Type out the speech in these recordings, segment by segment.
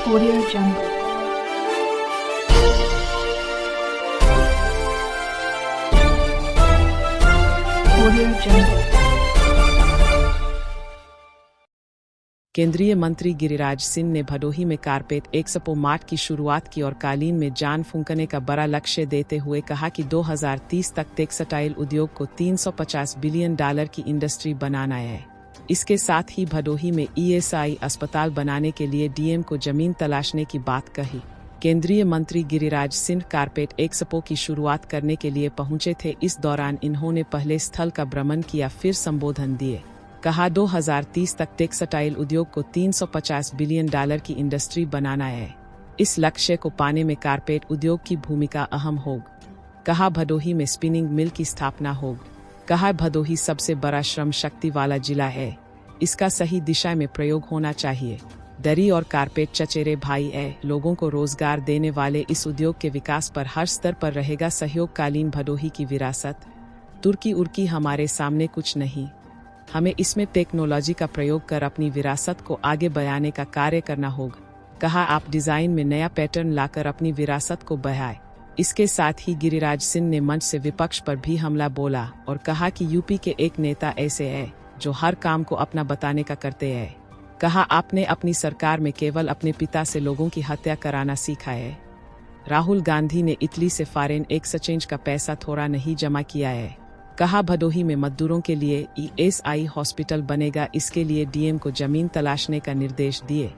Audio Jungle. Audio Jungle. केंद्रीय मंत्री गिरिराज सिंह ने भदोही में कारपेट एक्सपो मार्ट की शुरुआत की और कालीन में जान फूंकने का बड़ा लक्ष्य देते हुए कहा कि 2030 तक टेक्सटाइल उद्योग को $350 बिलियन की इंडस्ट्री बनाना है। इसके साथ ही भदोही में ESI अस्पताल बनाने के लिए DM को जमीन तलाशने की बात कही। केंद्रीय मंत्री गिरिराज सिंह कारपेट एक्सपो की शुरुआत करने के लिए पहुंचे थे। इस दौरान इन्होंने पहले स्थल का भ्रमण किया, फिर संबोधन दिए। कहा 2030 तक टेक्सटाइल उद्योग को $350 बिलियन की इंडस्ट्री बनाना है। इस लक्ष्य को पाने में कारपेट उद्योग की भूमिका अहम होगी। कहा भदोही में स्पिनिंग मिल की स्थापना होगी। कहा भदोही सबसे बड़ा श्रम शक्ति वाला जिला है, इसका सही दिशा में प्रयोग होना चाहिए। दरी और कारपेट चचेरे भाई है। लोगों को रोजगार देने वाले इस उद्योग के विकास पर हर स्तर पर रहेगा सहयोग। कालीन भदोही की विरासत तुर्की उर्की हमारे सामने कुछ नहीं, हमें इसमें टेक्नोलॉजी का प्रयोग कर अपनी विरासत को आगे बढ़ाने का कार्य करना होगा। कहा आप डिजाइन में नया पैटर्न लाकर अपनी विरासत को बढ़ाएं। इसके साथ ही गिरिराज सिंह ने मंच से विपक्ष पर भी हमला बोला और कहा कि यूपी के एक नेता ऐसे है जो हर काम को अपना बताने का करते हैं। कहा आपने अपनी सरकार में केवल अपने पिता से लोगों की हत्या कराना सीखा है। राहुल गांधी ने इटली से फॉरेन एक्सचेंज का पैसा थोड़ा नहीं जमा किया है। कहा भदोही में मजदूरों के लिए ESI हॉस्पिटल बनेगा, इसके लिए DM को जमीन तलाशने का निर्देश दिए।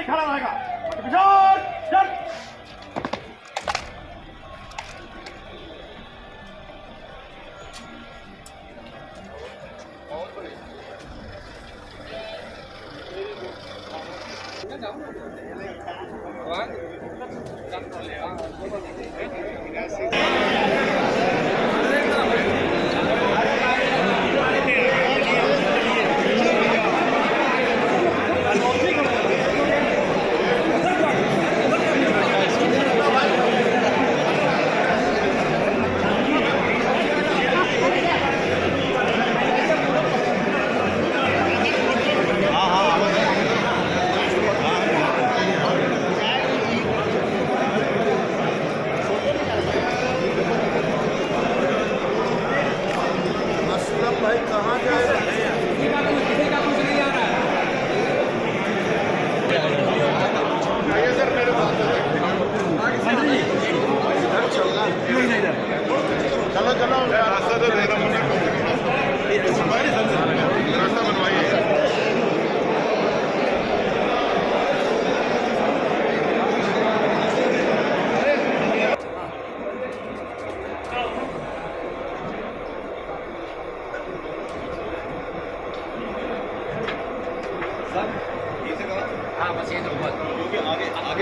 खड़ा रहेगा। बस ये तो बहुत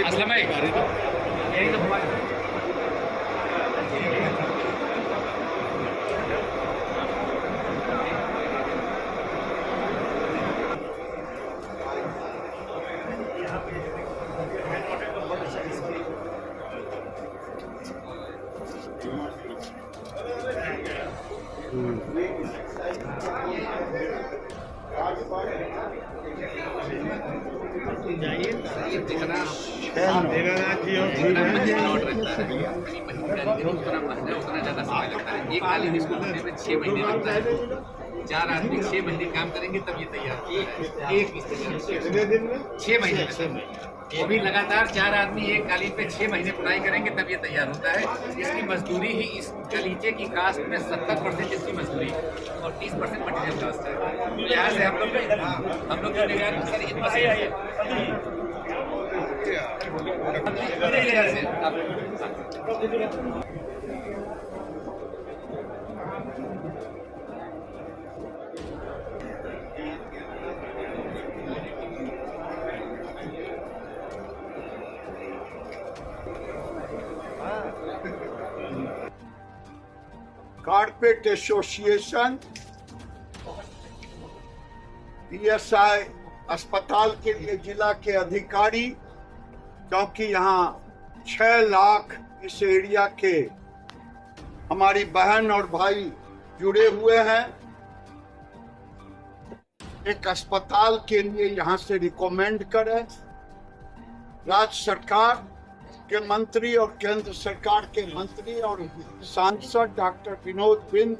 असलम में यही तो हुआ है। उतना ज़्यादा समय लगता है। एक कालीन इसको बनने में 6 महीने लगता है। 4 आदमी 6 महीने काम करेंगे तब ये तैयार होता है। एक मिस्त्री 6 महीने में, वो भी लगातार 4 आदमी एक कालीन पे 6 महीने बुनाई करेंगे तब ये तैयार होता है। इसकी मजदूरी ही इस गलीचे की कास्ट में 70% इसकी मजदूरी और 30% मटीरियल कास्ट है। यहाँ से हम लोग जो निगरानी सर इन मशीन कारपेट एसोसिएशन पीएसआई अस्पताल के लिए जिला के अधिकारी, क्योंकि यहाँ 6 लाख इस एरिया के हमारी बहन और भाई जुड़े हुए हैं, एक अस्पताल के लिए यहाँ से रिकमेंड करें। राज्य सरकार के मंत्री और केंद्र सरकार के मंत्री और सांसद डॉक्टर विनोद बिंद,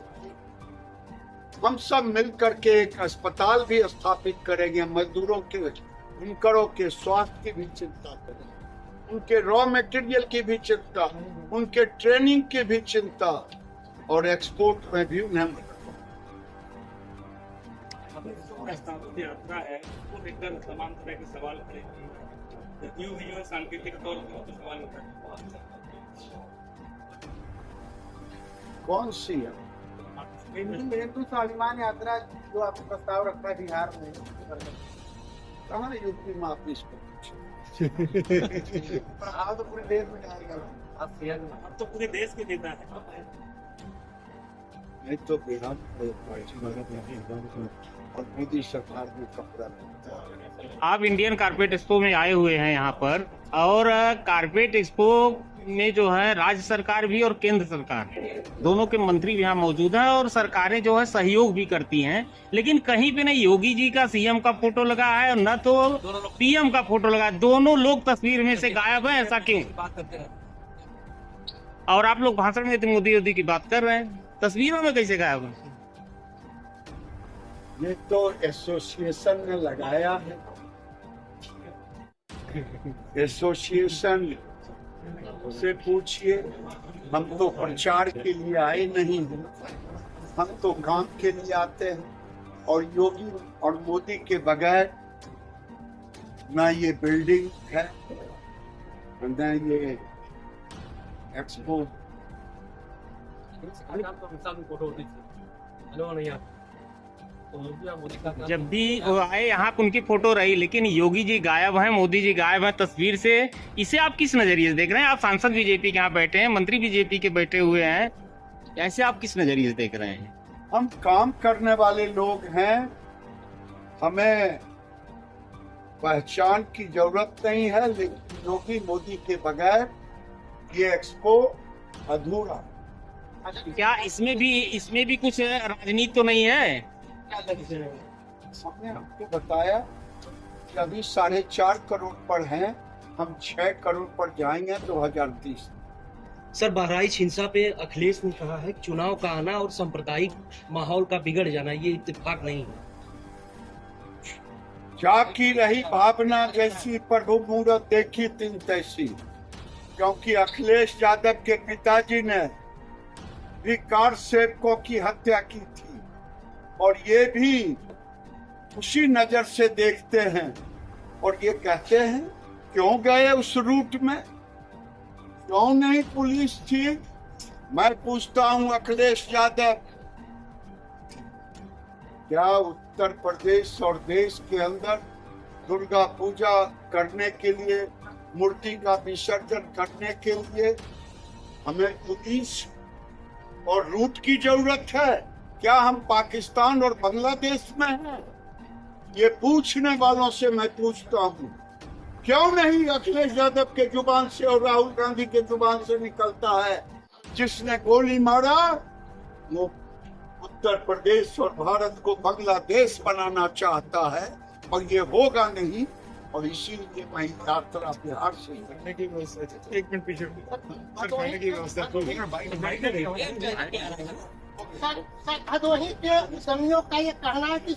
हम सब मिलकर के एक अस्पताल भी स्थापित करेंगे। मजदूरों के, बुनकरों के स्वास्थ्य की भी चिंता करेंगे, उनके रॉ मटेरियल की भी चिंता, उनके ट्रेनिंग की भी चिंता और एक्सपोर्ट में भी उन्हें यात्रा है उसको लेकर तमाम तरह के सवाल खड़े यूं ही सांकेतिक तौर पर सवाल होता है। कौन सी है हिंदू स्वाभिमान यात्रा जो आपने प्रस्ताव रखा है बिहार में, कहाँ यूपी में आप इसको प्रभाव तो पूरे देश में जाएगा। अब तो पूरे देश के नेता है। नहीं तो बिहार और मोदी सरकार में कपड़ा आप इंडियन कारपेट एक्सपो में आए हुए हैं यहाँ पर, और कारपेट एक्सपो में जो है राज्य सरकार भी और केंद्र सरकार दोनों के मंत्री भी यहाँ मौजूद हैं और सरकारें जो है सहयोग भी करती हैं, लेकिन कहीं पे नहीं योगी जी का सीएम का फोटो लगा है और न तो पीएम का फोटो लगा है। दोनों लोग तस्वीर में से गायब हैं, ऐसा क्यों? और आप लोग भाषण में मोदी की बात कर रहे हैं, तस्वीरों में कैसे गायब है? ये तो एसोसिएशन ने लगाया है। एसोसिएशन से पूछिए, हम तो प्रचार के लिए आए नहीं हैं, हम तो काम के लिए आते हैं। और योगी और मोदी के बगैर ना ये बिल्डिंग है ना ये एक्सपो। जब भी वो आए यहाँ पे उनकी फोटो रही, लेकिन योगी जी गायब हैं, मोदी जी गायब हैं तस्वीर से। इसे आप किस नजरिए से देख रहे हैं? आप सांसद बीजेपी के यहाँ बैठे हैं, मंत्री बीजेपी के बैठे हुए हैं, ऐसे आप किस नजरिए से देख रहे हैं? हम काम करने वाले लोग हैं, हमें पहचान की जरूरत नहीं है, लेकिन योगी मोदी के बगैर ये एक्सपो अधूरा। क्या इसमें भी कुछ राजनीति तो नहीं है? हमने आपको बताया कि अभी 4.5 करोड़ पर हैं, हम 6 करोड़ पर जाएंगे 2030। सर, बहराइच हिंसा पे अखिलेश ने कहा है कि चुनाव का आना और सांप्रदायिक माहौल का बिगड़ जाना ये इत्तेफाक नहीं है। जाकी रही भावना जैसी प्रभु मूरत देखी तिन तैसी, क्योंकि अखिलेश यादव के पिताजी ने भी कार सेवकों की हत्या की थी और ये भी उसी नजर से देखते हैं और ये कहते हैं क्यों गए उस रूट में, क्यों नहीं पुलिस थी। मैं पूछता हूं अखिलेश यादव, क्या उत्तर प्रदेश और देश के अंदर दुर्गा पूजा करने के लिए, मूर्ति का विसर्जन करने के लिए हमें पुलिस और रूट की जरूरत है? क्या हम पाकिस्तान और बांग्लादेश में हैं? ये पूछने वालों से मैं पूछता हूँ, क्यों नहीं अखिलेश यादव के जुबान से और राहुल गांधी के जुबान से निकलता है, जिसने गोली मारा वो उत्तर प्रदेश और भारत को बांग्लादेश बनाना चाहता है, और ये होगा नहीं। और इसीलिए मैं यात्रा बिहार से करने की व्यवस्था, एक मिनट पीछे करने की व्यवस्था भदोही के संघियों का ये कहना है कि